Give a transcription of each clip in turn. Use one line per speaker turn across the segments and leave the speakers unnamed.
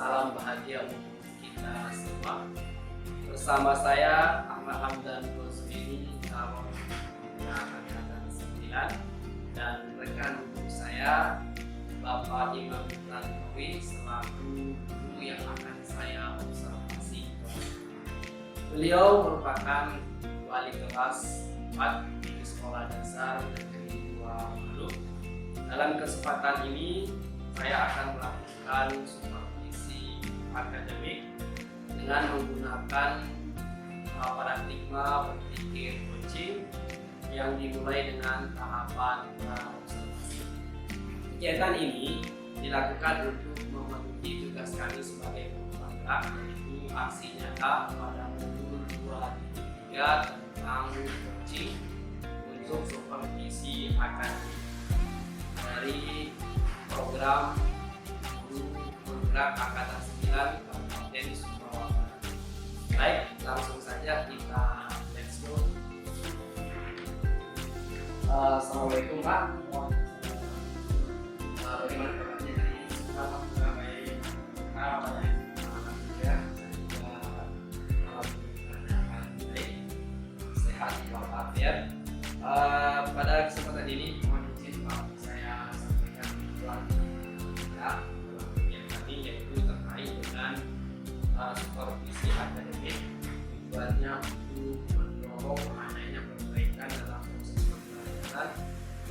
salam bahagia untuk kita semua. Bersama saya Ahmad Hamdan Kusbini, calon angkatan 9, dan rekan guru saya Bapak Imam Tantowi selaku guru yang akan saya observasi. Beliau merupakan wali kelas 4 di Sekolah Dasar Negeri 2 Maluku. Dalam kesempatan ini saya akan melakukan supervisi akademik dengan menggunakan paradigma berpikir coaching yang dimulai dengan tahapan observasi. Kegiatan ini dilakukan untuk memenuhi tugas kami sebagai guru penggerak, yaitu aksi nyata pada modul 2.3 tentang coaching untuk supervisi akademik dari program guru penggerak angkatan 9 Kabupaten Sumbawa Barat. Baik, langsung saja kita let's go. Assalamualaikum Pak. Bagaimana kabarnya hari ini?
Baik.
Alhamdulillah, baik, sehat walafiat. Pada kesempatan ini mohon izin Pak, saya sampaikan tujuan kita dalam kegiatan ini, yaitu terkait dengan supervisi akademik. Tujuannya untuk mendorong adanya perbaikan dalam proses pembelajaran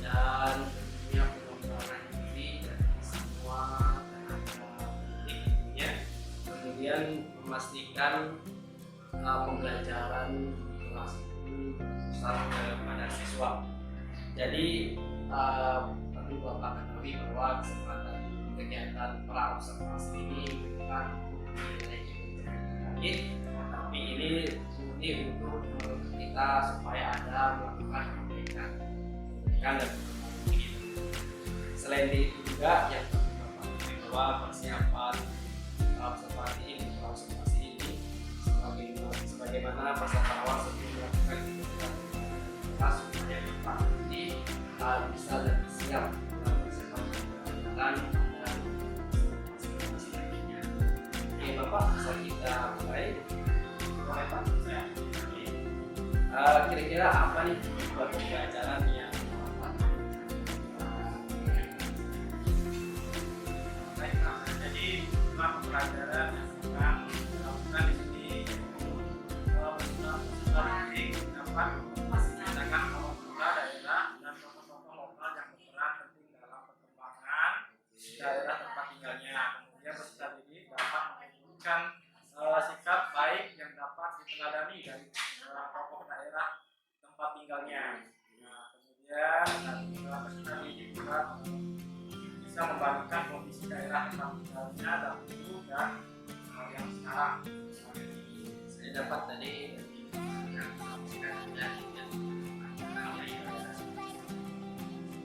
dan tentunya pengembangan diri dari semua tenaga pendidik tentunya. Kemudian memastikan pembelajaran di kelas itu sampai kepada siswa. Jadi perlu Bapak ketahui bahwa kesempatan kegiatan pra observasi ini bukan untuk nilai terkait, tapi ini murni untuk kita supaya ada melakukan perbaikan dan pengembangan diri. Selain itu juga yang perlu Bapak ketahui bahwa persiapan observasi ini sebagaimana persiapan awal sebelum melakukan kita supaya Bapak nanti bisa lebih siap dalam persiapan pembelajaran dan observasi lainnya. Oke Bapak, bisa kita mulai?
Boleh Pak.
Kira-kira apa nih tujuan pembelajaran yang Bapak
Baik Pak. Jadi tujuan pembelajaran yang sedang dilakukan di sini bersifat dapat menghasilkan awal mula daerah dan tokoh-tokoh lokal yang berperan penting dalam perkembangan daerah tempat tinggalnya. Kemudian peserta didik dapat menunjukkan sikap baik yang dapat diteladani dari tokoh daerah tempat tinggalnya. Nah, kemudian peserta didik juga bisa membandingkan kondisi daerah tempat tinggalnya dahulu dan yang sekarang.
saya dapat tadi yang disampaikan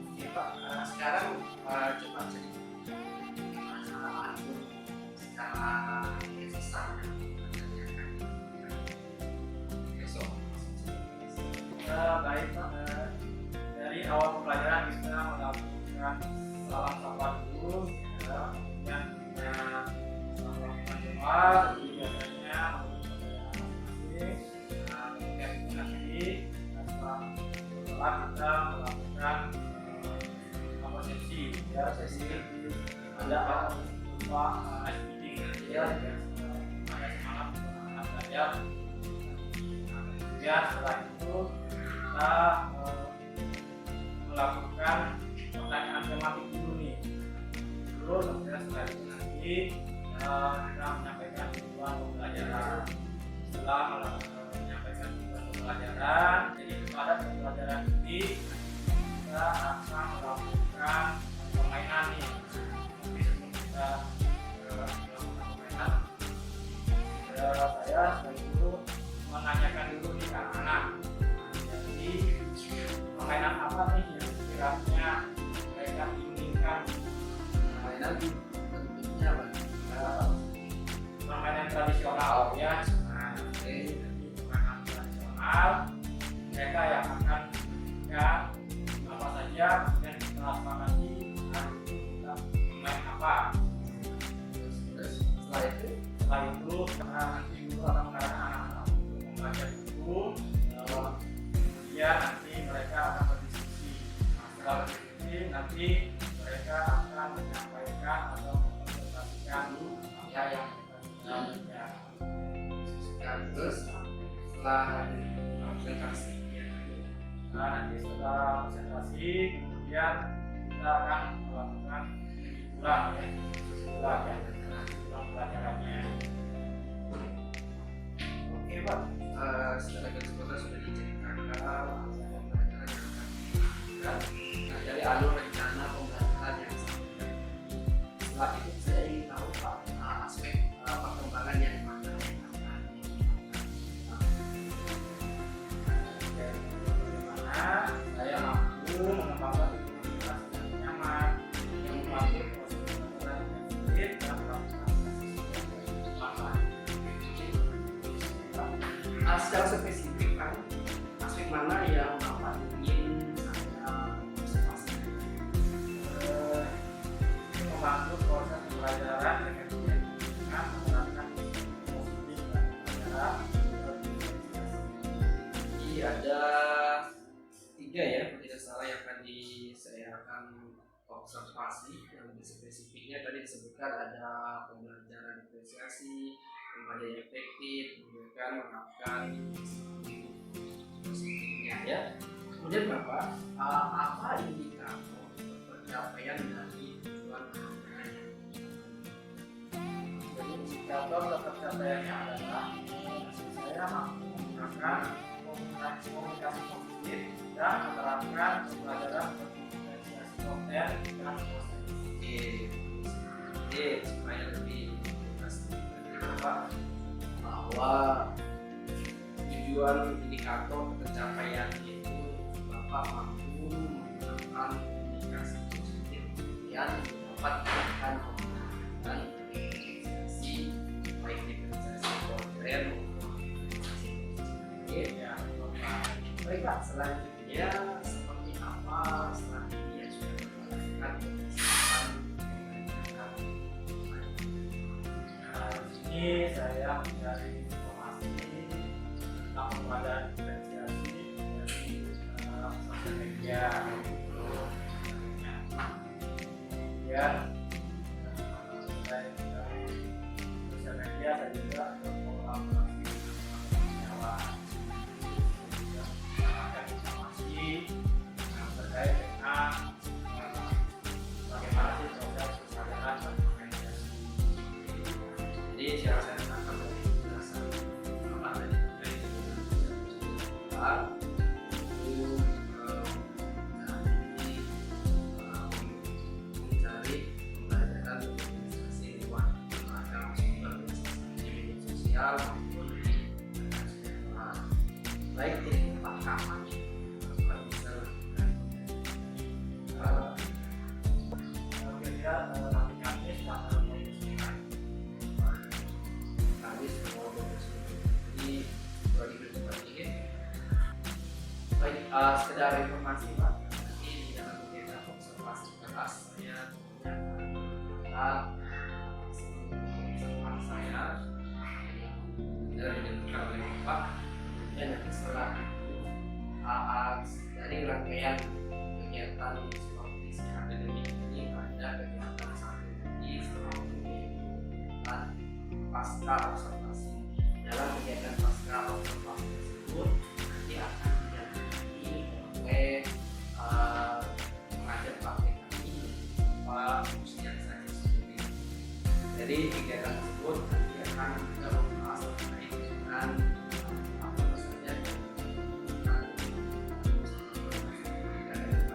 Oke Pak, sekarang coba cerita masalah secara besar besok.
Baik Pak, dari awal pembelajaran kita melakukan salam sapa dulu, kemudian kita melakukan doa, biasanya kemudian nanti setelah kita melakukan sesi, ya sesi ada berupa ice meeting ya, pada semangat anak belajar. Kemudian setelah itu kita melakukan pertanyaan tematik dulu nih. Terus kemudian setelah itu nanti kita menyampaikan tujuan pembelajaran. Setelah menyampaikan tujuan pembelajaran, jadi pada pembelajaran ini kita akan melakukan permainan nih. Tapi sebelum kita melakukan permainan, saya dulu menanyakan dulu nih ke anak-anak. Jadi permainan apa nih yang kiranya mereka inginkan?
Permainan bentuknya apa?
Permainan tradisional ya. Nah, jadi permainan tradisional mereka yang akan ya apa saja, kemudian kita sepakati hari itu kita bermain apa.
Terus setelah
setelah itu nanti guru akan mengarahkan anak-anak untuk membaca buku, kemudian nanti mereka akan berdiskusi. Setelah berdiskusi nanti mereka akan menyampaikan atau mempresentasikan apa yang mereka baca.
Terus setelah presentasi
Nah, nanti setelah presentasi kemudian kita akan melakukan kesimpulan pelajarannya.
Oke Pak, secara keseluruhan sudah diceritakan pelajaran yang akan diberikan. Nah, dari alur rencana pembelajaran yang sampai setelah itu saya ingin tahu Pak, aspek perkembangan yang mana yang akan
Saya mampu mengembangkan komunitas yang nyaman, yang membantu proses pembelajaran yang efektif dan melakukan
secara spesifik kan aspek mana yang Bapak ingin saya observasikan?
Membantu proses pembelajaran yang efektif dengan menerapkan positif dan pembelajaran
Ada 3 ya, kalau tidak salah yang saya akan observasi. Yang lebih spesifiknya tadi disebutkan ada pembelajaran diferensiasi, pembelajaran efektif, kemudian menerapkan positifnya ya. Kemudian Bapak, apa indikator pencapaian dari tujuan pembelajaran?
Jadi indikator tercapaiannya adalah saya mampu menggunakan komunikasi positif dan menerapkan pembelajaran berdiferensiasi konten dan proses.
Jadi supaya lebih Bapak bahwa tujuan indikator pencapaian itu Bapak mampu menggunakan komunikasi positif yang dapat melakukan pembelajaran diferensiasi baik diferensiasi konten maupun diferensiasi ya. Baik Pak, selanjutnya seperti apa strategi yang sudah dilakukan berdasarkan pembelajaran?
Ini saya mencari informasi tentang pembelajaran diferensiasi dari sosial media. Kemudian dari sosial media saya juga berkolaborasi dengan informasi yang terkait dengan bagaimana sih proses pembelajaran diferensiasi.
Jadi secara saya tangkap dari penjelasan Bapak tadi terkait dengan Bapak itu mencari pembelajaran diferensiasi lewat beragam sumber di media sosial maupun di sekolah. Baik jadi Bapak kapan Bapak bisa lakukan
Kira-kira nanti Kamis tanggal 29.
Kamis mau jadi 2023. Baik, sekedar informasi Pak, nanti di dalam kegiatan observasi kelas saya menggunakan observasi saya yang benar ditentukan oleh Bapak. Dan nanti setelah itu dari rangkaian kegiatan seperti akademik ini ada kegiatan satu lagi setelah kegiatan pasca observasi. Dalam kegiatan pasca observasi tersebut nanti akan didampingi oleh pengajar praktek kami Pak Muslian saja sendiri. Jadi kegiatan tersebut nanti akan juga membahas terkait dengan apa saja yang dilakukan.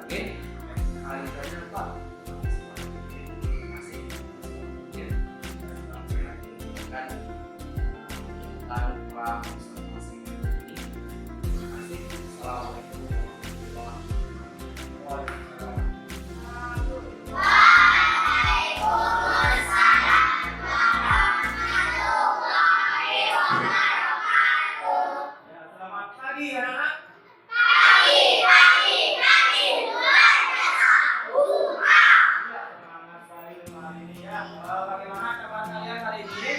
Oke, hal itu aja Pak. Terima kasih. Kan tanpa observasi ini. Terima kasih. Assalamualaikum warahmatullahi wabarakatuh.
Selamat pagi anak-anak. Ya, semangat sekali hari ini ya. Bagaimana kabar kalian hari ini?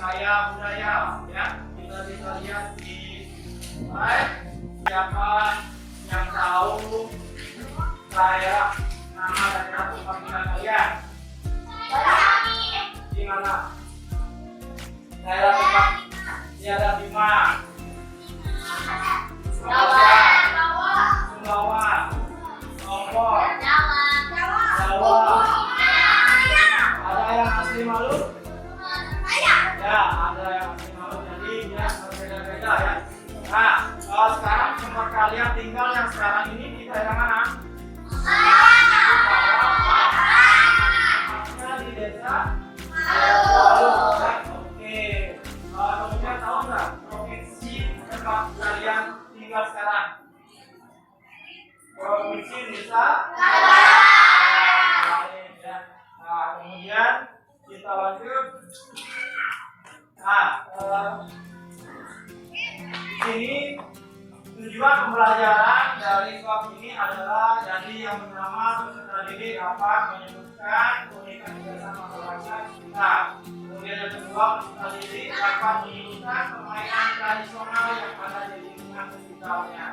kaya budaya ya. Kita bisa lihat di slide siapa yang tahu daerah nama daerah tempat tinggal kalian. Di mana? Daerah tempat ini ada 5. Sumbawa, Lombok, Jawa. Ada yang asli Maluku? Ya, ada yang asli Maluku. Jadi ya berbeda-beda ya. Nah, sekarang tempat kalian tinggal yang sekarang ini di daerah mana? Di desa Maluku. Oke. Kemudian tahu nggak provinsi tempat kalian tinggal sekarang? Provinsi Nusa ya. Nah, kemudian kita lanjut. Nah, di sini tujuan pembelajaran dari bab ini adalah jadi yang pertama peserta didik dapat menyebutkan keunikan kebiasaan masyarakat kita. Kemudian yang kedua peserta didik dapat menyebutkan permainan tradisional yang ada di lingkungan sekitarnya.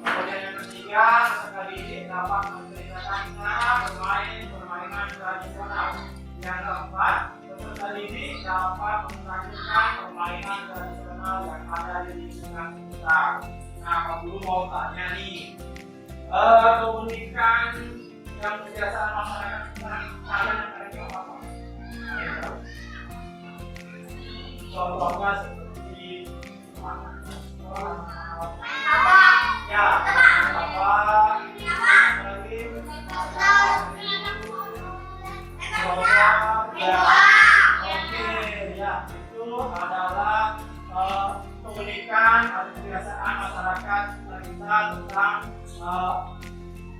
Kemudian yang ketiga peserta didik dapat menceritakan cara bermain permainan tradisional. Yang keempat peserta didik dapat menampilkan permainan tradisional yang ada di lingkungan sekitar. Nah, Pak Guru mau tanya nih, keunikan yang kebiasaan masyarakat sekarang kalian yang ada apa? Contohnya seperti mana? Ya, apa? Itu adalah keunikan atau kebiasaan masyarakat kita tentang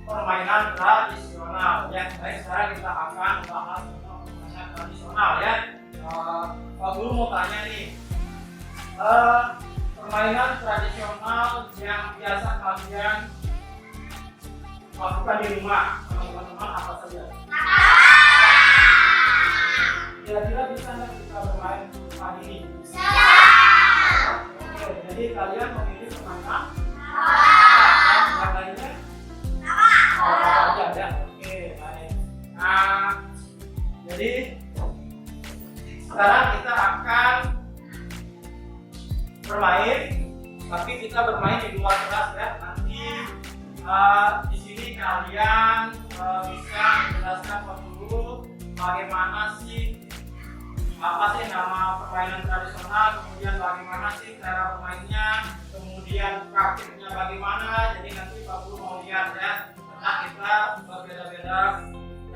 permainan tradisional ya. Baik, sekarang kita akan membahas tentang permainan tradisional ya. Pak Guru mau tanya nih, permainan tradisional yang biasa kalian lakukan di rumah teman-teman apa saja? Kira-kira bisa nggak kita bermain pagi ini? Jadi kalian memilih permainan yang lainnya? Apa aja ya? Oke, baik. Nah, jadi sekarang kita akan bermain, tapi kita bermain di luar kelas ya. Nanti di sini kalian bisa menjelaskan Pak Guru bagaimana sih apa sih nama permainan tradisional, kemudian bagaimana sih cara bermainnya, kemudian praktiknya bagaimana. Jadi nanti Pak Guru mau lihat ya, karena kita berbeda-beda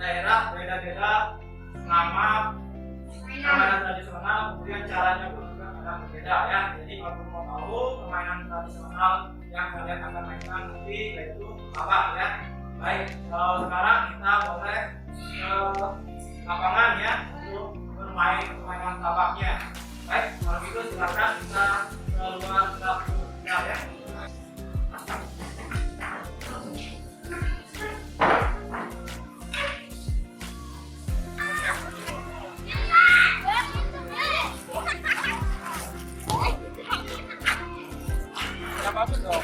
daerah, beda-beda nama permainan tradisional, kemudian caranya pun juga ada berbeda ya. Jadi Pak Guru mau tahu permainan tradisional yang kalian akan mainkan nanti yaitu apa ya. Baik, sekarang kita boleh ke lapangan ya untuk bermain permainan tabaknya. Baik, kalau gitu silakan kita keluar dapur ya. Bagus dong.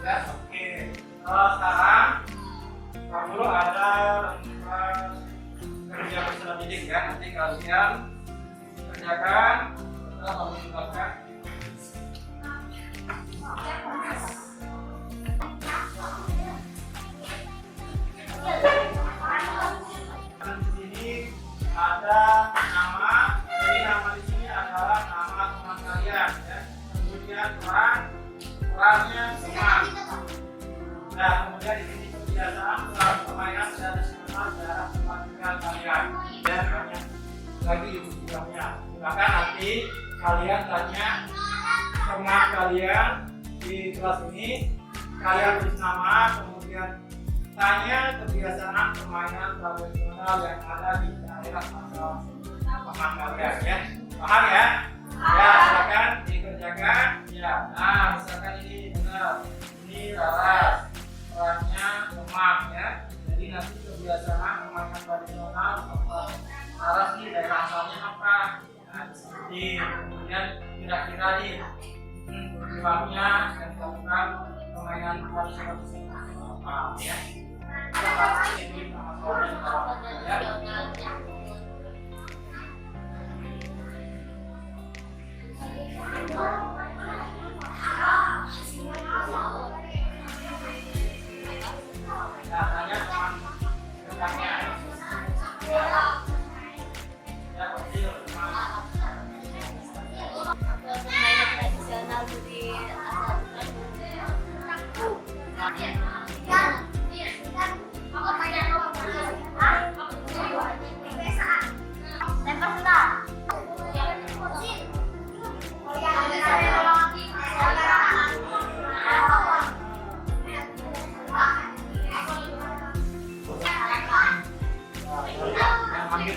Ya, oke. Sekarang kalau dulu ada kerja bersama didik ya, nanti kalian kerjakan setelah kamu jelaskan. Dan di sini ada nama, jadi nama di sini adalah nama teman kalian ya. Kemudian perannya teman. Nah, kemudian di sini kebiasaan selalu permainan dan silakan dalam tempat tinggal kalian. Dan hanya lagi ibu bilangnya. Silakan nanti kalian tanya teman kalian di kelas ini, kalian tulis nama, kemudian tanya kebiasaan permainan tradisional yang ada di daerah asal teman kalian ya. Paham ya? Ya, silakan dikerjakan. Ya, nah misalkan ini benar, ini laras. Perannya lemak ya, jadi nanti kebiasaan permainan tradisional apa laras nih daerah asalnya apa, nah seperti kemudian kira-kira nih tujuannya yang dilakukan permainan tradisional apa ya. Ini ya. Tanya teman rekannya ya kecil
permainan tradisional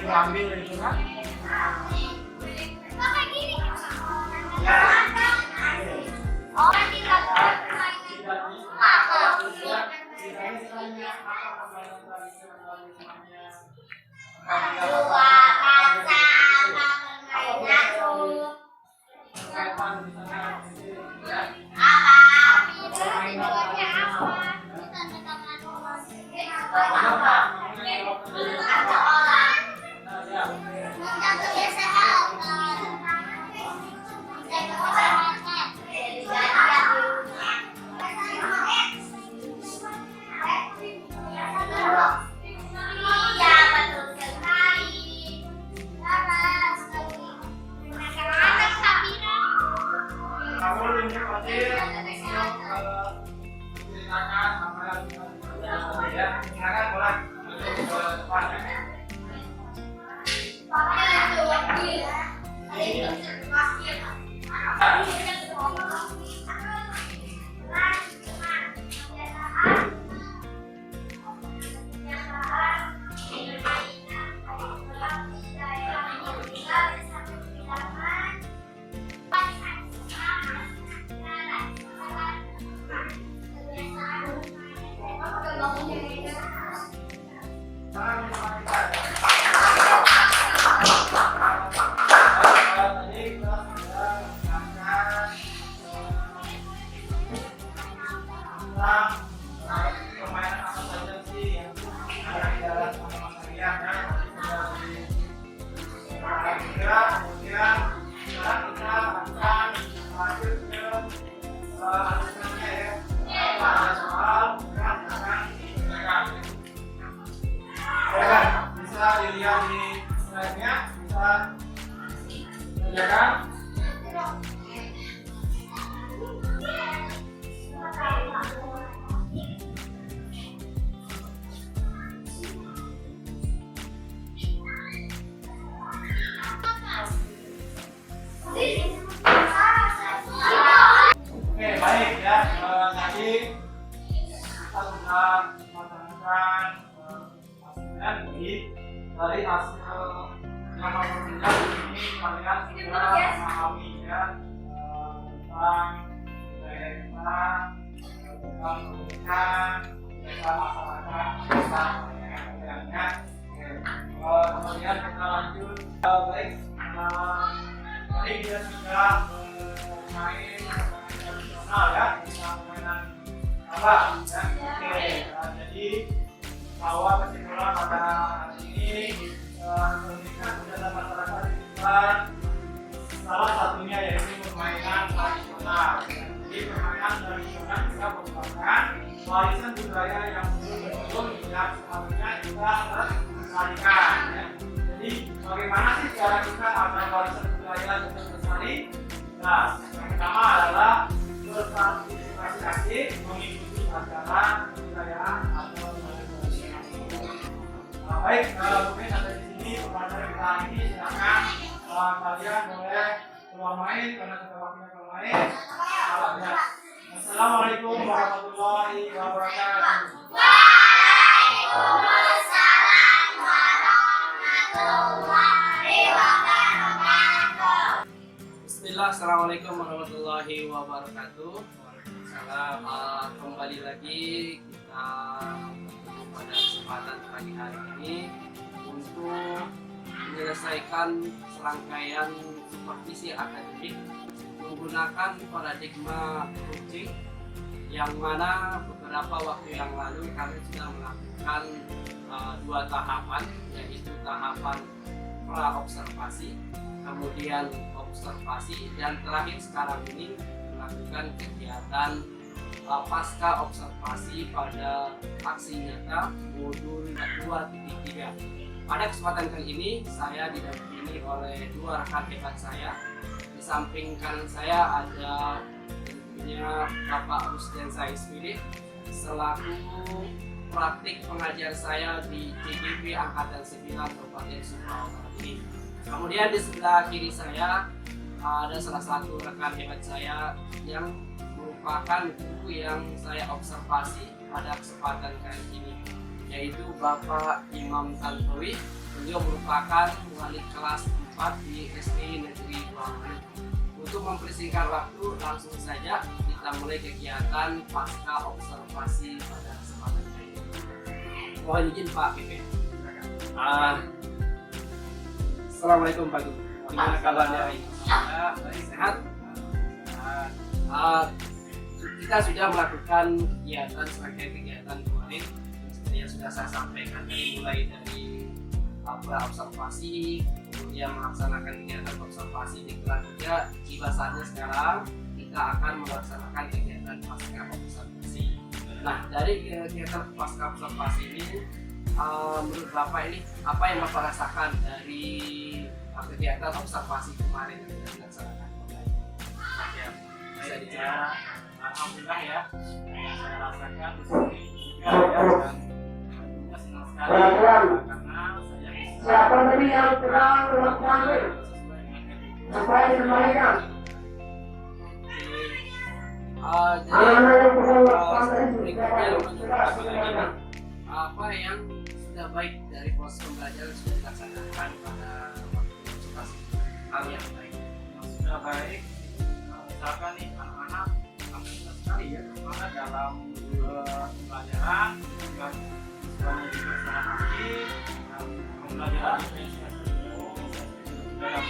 dari
ambil itu kan permainan apa saja sih yang ada di dalam teman kalian ya. Kemudian sekarang kita akan lanjut ke alusannya ya. Ada soal yang akan dikerjakan. Ya, bisa dilihat di slide-nya, bisa kerjakan. Oke, baik ya. Tadi kita sudah melakukan hasilnya dari hasil yang memberikan ini kalian sudah memahami ya tentang budaya kita, tentang pendidikan, tentang masyarakat, tentang kaliannya. Kemudian kita lanjut. Baik, tadi kita sudah bermain tradisional ya, kita permainan Pak? Ya? Oke, jadi bahwa kesimpulan pada hari ini pendidikan kegiatan masyarakat lingkungan salah satunya yaitu permainan tradisional. Jadi permainan tradisional juga merupakan warisan budaya yang belum yang seharusnya juga dilestarikan. Ya. Jadi bagaimana sih cara kita agar warisan budaya tetap lestari? Nah, yang pertama adalah berpartisipasi aktif mengikuti acara kebudayaan atau baik, mungkin sampai di sini pembelajaran kita hari ini. Silakan kalian boleh keluar main karena kita waktunya keluar main. Assalamualaikum warahmatullahi wabarakatuh.
Waalaikumsalam warahmatullahi wabarakatuh.
Bismillah, assalamualaikum warahmatullahi wabarakatuh. Kembali lagi kita pada kesempatan pagi hari ini untuk menyelesaikan serangkaian supervisi akademik menggunakan paradigma coaching, yang mana beberapa waktu yang lalu kami sudah melakukan dua tahapan, yaitu tahapan pra-observasi, kemudian observasi, dan terakhir sekarang ini melakukan kegiatan pasca observasi pada aksi nyata modul 2.3. Pada kesempatan kali ini saya didampingi oleh dua rekan hebat saya. Di samping kanan saya ada tentunya Bapak Rusden Spirit selaku praktik pengajar saya di TGP Angkatan 9 Kabupaten Sumbawa Barat ini. Kemudian di sebelah kiri saya ada salah satu rekan hebat saya yang merupakan buku yang saya observasi pada kesempatan kali ini, yaitu Bapak Imam Tantowi. Beliau merupakan wali kelas 4 di SD Negeri 2. Untuk mempersingkat waktu, langsung saja kita mulai kegiatan pasca observasi pada kesempatan kali ini. Mohon izin Pak Pipe. Assalamualaikum Pak Guru. Gimana kabarnya? Baik, sehat. Kita sudah melakukan kegiatan sebagai kegiatan kemarin seperti yang sudah saya sampaikan, mulai dari observasi, kemudian melaksanakan kegiatan observasi di kelas 3. Tiba saatnya sekarang kita akan melaksanakan kegiatan pasca observasi. Nah, dari kegiatan pasca observasi ini, menurut Bapak ini apa yang Bapak rasakan dari kegiatan observasi kemarin yang sudah dilaksanakan?
Ya, bisa dijelaskan. Alhamdulillah ya, yang saya rasakan di sini juga ya, dan tentunya senang sekali karena saya bisa
Siapa tadi yang terang sesuai apa yang disampaikan?
Apa yang sudah baik dari proses pembelajaran sudah dilaksanakan pada waktu konsultasi? Hal yang baik
yang sudah baik, misalkan nih anak-anak alhamdulillah sekali ya, karena dalam pembelajaran juga siswanya juga sangat aktif dan pembelajaran juga yang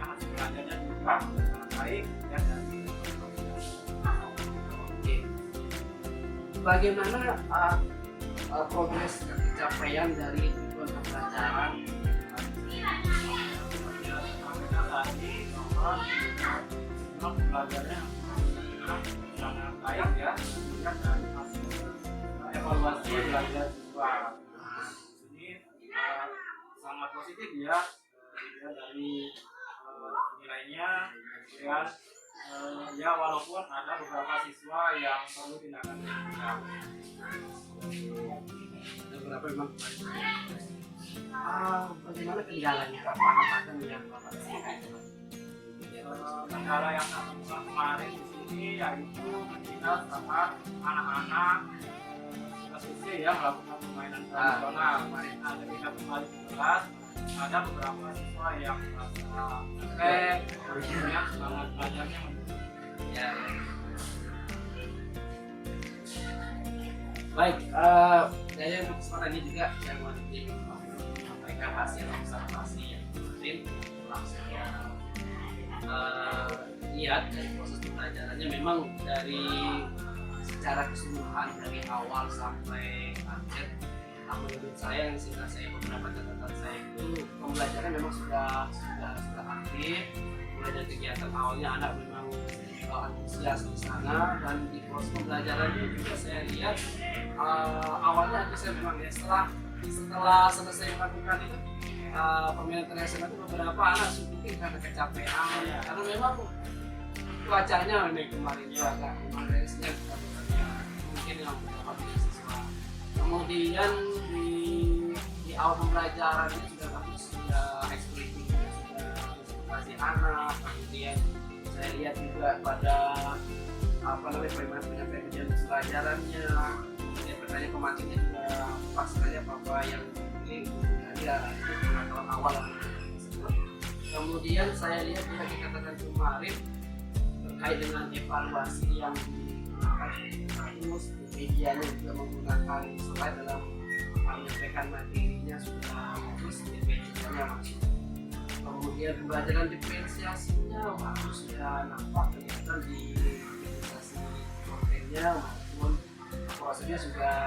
hasil belajarnya juga sangat baik ya.
Oke. Bagaimana progres pencapaian dari tujuan pembelajaran?
Tadi bahwa belajarnya sangat baik ya, dilihat dari hasil evaluasi belajar siswa. Ini sangat positif ya, dilihat dari nilainya, dan ya walaupun ada beberapa siswa yang perlu tindakan lanjutan.
Beberapa memang bagaimana kendalanya? Apa hambatan yang Bapak rasakan?
Kendala yang saya temukan kemarin di sini yaitu ketika saat anak-anak selesai ya melakukan permainan tradisional. Kemarin ketika kembali ke kelas ada beberapa siswa yang merasa capek, kemudian semangat belajarnya menurun.
Ya. Baik, saya untuk kesempatan ini juga saya mau menyampaikan hasil observasi yang kemarin langsung lihat dari proses pembelajarannya. Memang dari secara keseluruhan dari awal sampai akhir. Menurut saya yang sudah saya beberapa catatan saya itu pembelajaran memang sudah aktif. Mulai dari kegiatan awalnya anak memang antusias di sana, dan di proses pembelajarannya juga saya lihat awalnya antusias memang ya. Setelah selesai melakukan itu pemilihan internasional itu beberapa anak mungkin karena kecapean karena memang cuacanya memang kemarin itu agak kemarinnya mungkin yang beberapa siswa. Kemudian di awal pembelajarannya sudah bagus, sudah eksplisit, sudah edukasi anak. Kemudian saya lihat juga pada bagaimana penyampaian pembelajarannya, kemudian pertanyaan pemancingnya juga pas sekali apa yang ini ada itu pengetahuan awal. Kemudian saya lihat juga dikatakan kemarin terkait dengan evaluasi yang digunakan terus medianya juga menggunakan slide dalam menyampaikan materinya sudah bagus, medianya masuk. Kemudian pembelajaran diferensiasinya bagus, sudah nampak kelihatan di diferensiasi kontennya maupun prosesnya sudah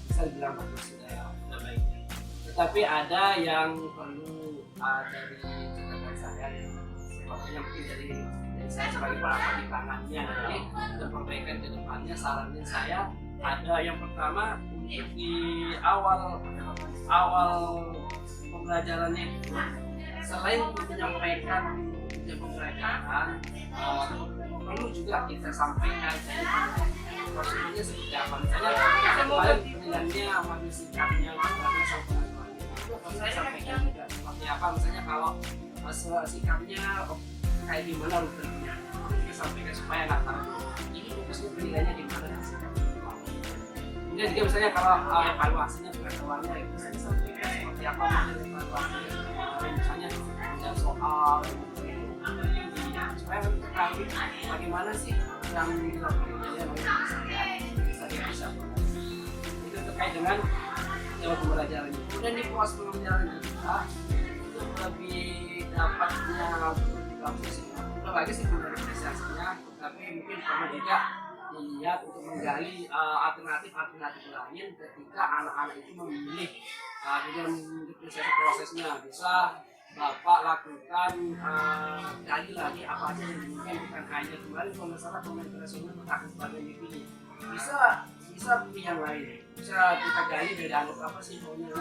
bisa dibilang bagus, sudah baik. Tetapi ada yang perlu dari catatan saya yang mungkin dari saya sebagai pelapor di tangannya nanti untuk perbaikan ke depannya. Sarannya saya ada yang pertama untuk di awal pembelajarannya itu selain menyampaikan pembelajaran perlu juga kita sampaikan prosedurnya seperti apa, misalnya kemarin penilaiannya manusia sikapnya bagaimana sampai itu harus saya sampaikan juga seperti apa, misalnya kalau sikapnya kayak gimana rutenya kita sampaikan supaya nggak tahu ini fokusnya penilaiannya di mana sikapnya. Kemudian juga misalnya kalau evaluasinya pengetahuannya itu bisa disampaikan seperti apa model evaluasinya, misalnya ada soal supaya ketahui bagaimana sih yang dilakukan bisa itu terkait dengan jawab pembelajarannya. Kemudian di proses pembelajaran kita itu lebih dapatnya bagus, lagi sih diferensiasinya, tapi mungkin perlu juga dilihat untuk menggali alternatif lain ketika anak-anak itu memilih dalam diferensiasi prosesnya. Bisa Bapak lakukan gali lagi apa aja yang dimungkinkan, bukan hanya kemarin kalau nggak salah pemain internasional tentang yang dipilih, bisa pilih yang lain, bisa kita gali dari anggap apa sih maunya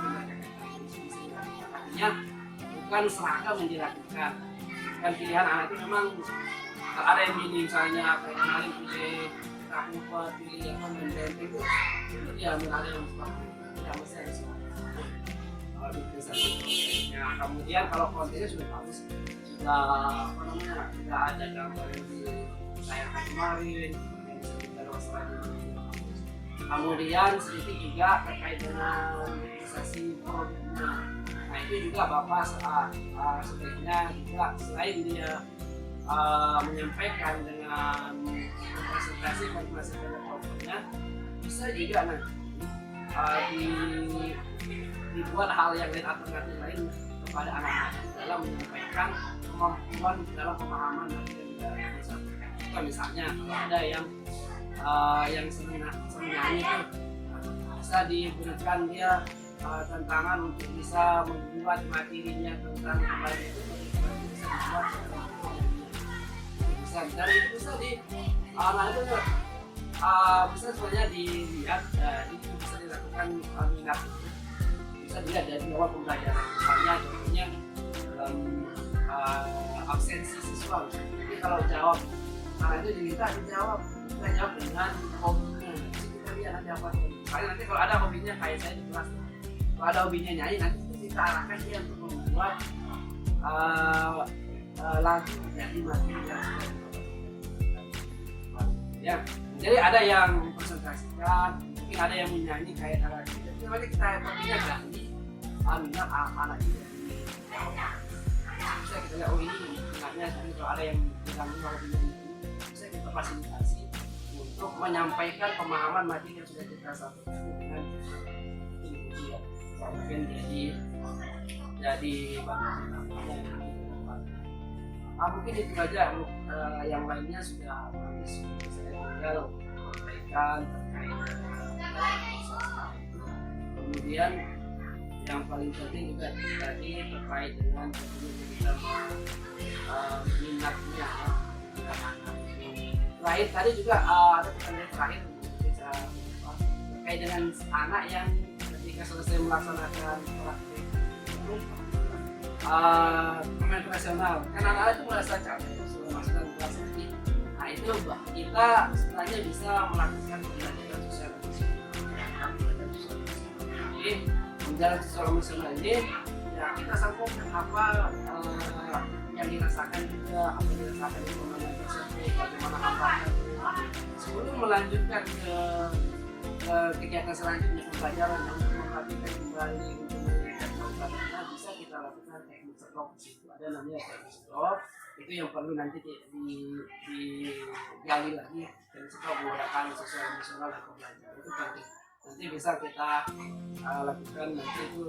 artinya bukan seragam yang dilakukan, kan pilihan anak itu memang ada yang pilih misalnya kayak kemarin pilih Rakupa, pilih apa dan itu ya ada yang tidak mesti harus ya. Kemudian kalau kontennya sudah bagus, sudah ada gambar yang ditayangkan kemarin, yang bisa kita luas lagi. Kemudian sedikit juga terkait dengan realisasi produknya. Nah itu juga Bapak sebaiknya juga selain dia menyampaikan dengan presentasi produknya, bisa juga nanti dibuat hal yang lain, alternatif lain kepada anak-anak dalam menyampaikan kemampuan dalam pemahaman dan disampaikan. Misalnya kalau ada yang senang nyanyi itu bisa diberikan dia tantangan untuk bisa membuat materinya tentang kembali itu bisa dibuat bisa dan itu bisa di itu bisa sebenarnya dilihat itu bisa dilakukan minat itu bisa dilihat dari awal pembelajaran, misalnya contohnya dalam absensi siswa. Jadi kalau jawab karena itu diminta dijawab, kita jawab dengan hobinya, kita lihat nanti apa. Misalnya nanti kalau ada hobinya kayak saya di kelas, kalau ada hobinya nyanyi, nanti kita arahkan dia untuk membuat lagu jadi materi ya. Jadi ada yang presentasikan, mungkin ada yang menyanyi kayak karaoke. Jadi kita hobinya ganti minat anak ini. Bisa kita lihat oh ini minatnya, kalau ada yang bilang hobinya ini, bisa kita fasilitasi untuk menyampaikan pemahaman materi yang sudah kita sampaikan dengan ini ya. Mungkin jadi mungkin itu aja, yang lainnya sudah bagus. Saya tinggal sampaikan terkait kemudian yang paling penting juga tadi terkait dengan kita minatnya ya. Terakhir tadi juga ada pertanyaan terakhir bisa terkait dengan anak yang ketika selesai melaksanakan praktik pemain profesional kan anak-anak itu merasa capek sudah masuk dalam kelas ini. Nah itu kita sebenarnya bisa melakukan pembelajaran sosial ini menjalankan sosial emosional ini ya kita sambungkan apa yang dirasakan juga apa yang dirasakan di pemain tersebut bagaimana hambatan sebelum melanjutkan ke kegiatan selanjutnya pembelajaran yang memperhatikan kembali untuk melihat pembelajarannya bisa kita lakukan teknik stop di situ ada namanya teknik stop itu yang perlu nanti digali lagi dan stop menggunakan sosial emosional dan pembelajaran itu penting nanti bisa kita lakukan nanti itu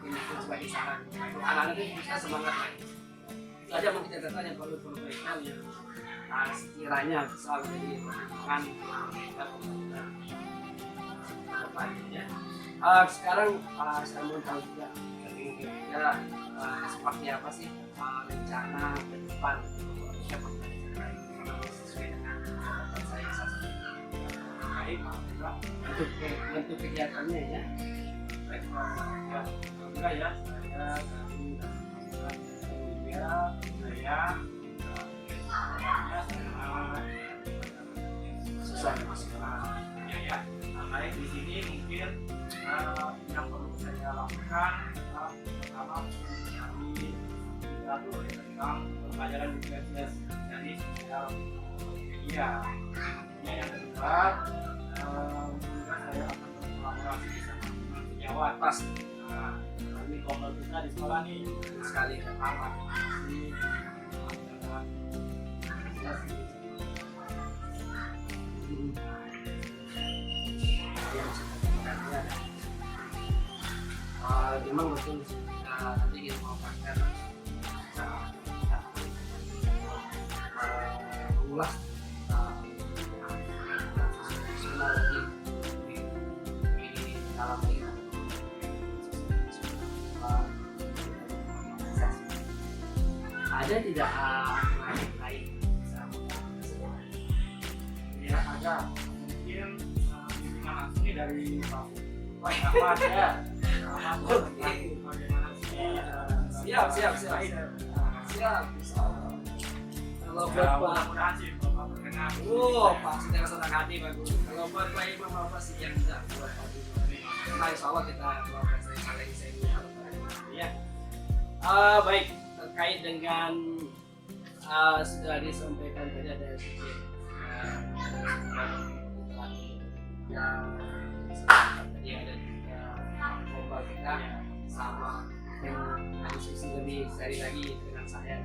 ini itu sebagai saran anak-anak itu bisa semangat lagi itu aja mungkin catatan yang perlu perbaikan ya sekiranya bisa menjadi perkembangan kita pembelajaran depannya. Sekarang saya mau tahu juga dari kira seperti apa sih rencana ke depan untuk pembelajaran sesuai dengan catatan saya
Baik,
untuk kegiatannya ya.
baik, ya, alhamdulillah ya, saya dari
Susah masalah.
ya. Nah, baik di sini mungkin yang perlu saya lakukan pertama mencari literatur tentang pembelajaran berbasis dari sosial media. Yang kedua, saya akan berkolaborasi sama sejawat pas kami kompol kita di sekolah nih sekali pertama ini
memang betul nanti kita mau pakai mengulas dalam ada tidak lain
ya ada mungkin bimbingan langsung nih dari Pak Wah apa ya bagaimana sih
siap kalau buat Pak
mudah-mudahan sih Bapak berkenan
Pak sudah senang hati bagus kalau buat Pak Imam apa sih yang bisa buat Pak Imam insya Allah kita kolaborasi saling ya baik terkait dengan sudah disampaikan tadi ada sedikit yang tadi ada juga ngobrol kita sama yang diskusi lebih seri lagi dengan saya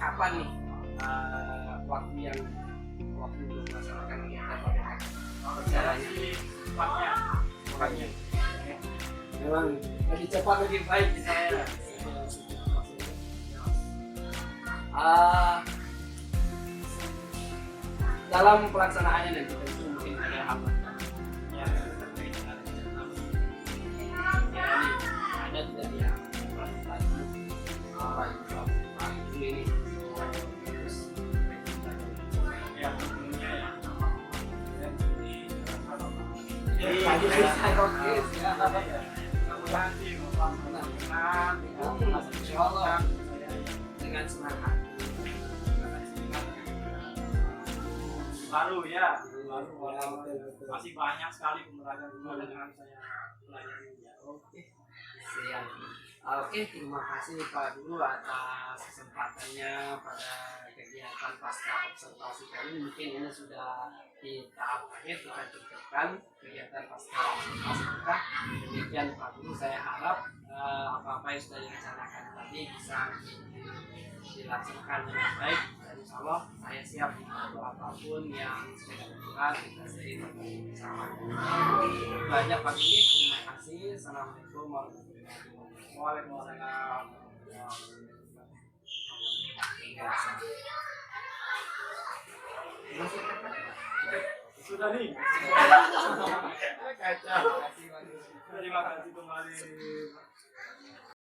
kapan nih waktu untuk melaksanakan kegiatan
caranya cepatnya
memang lebih cepat lebih baik di saya dalam pelaksanaannya nanti tentu mungkin ada hambatan ya terkait dengan ada tidak yang ini terus
ya tentunya ya mudah-mudahan sih Bapak berkenan
insya Allah dengan senang hati
baru masih banyak sekali pembelajaran dengan saya pelajari ya.
Oke, siap. Oke, terima kasih Pak Guru atas kesempatannya pada kegiatan pasca observasi kali ini. Mungkin ini sudah di tahap akhir kita cukupkan kegiatan pasca observasi kita. Demikian Pak Guru, saya harap apa-apa yang sudah direncanakan tadi bisa dilaksanakan dengan baik. Dan insya Allah saya siap untuk apapun yang sudah dilakukan kita sering bersama. Banyak Pak Guru, terima kasih. Assalamualaikum warahmatullahi wabarakatuh.
Waalaikumsalam.
Hingga
Sudah nih.
Kacau.
Terima kasih kembali.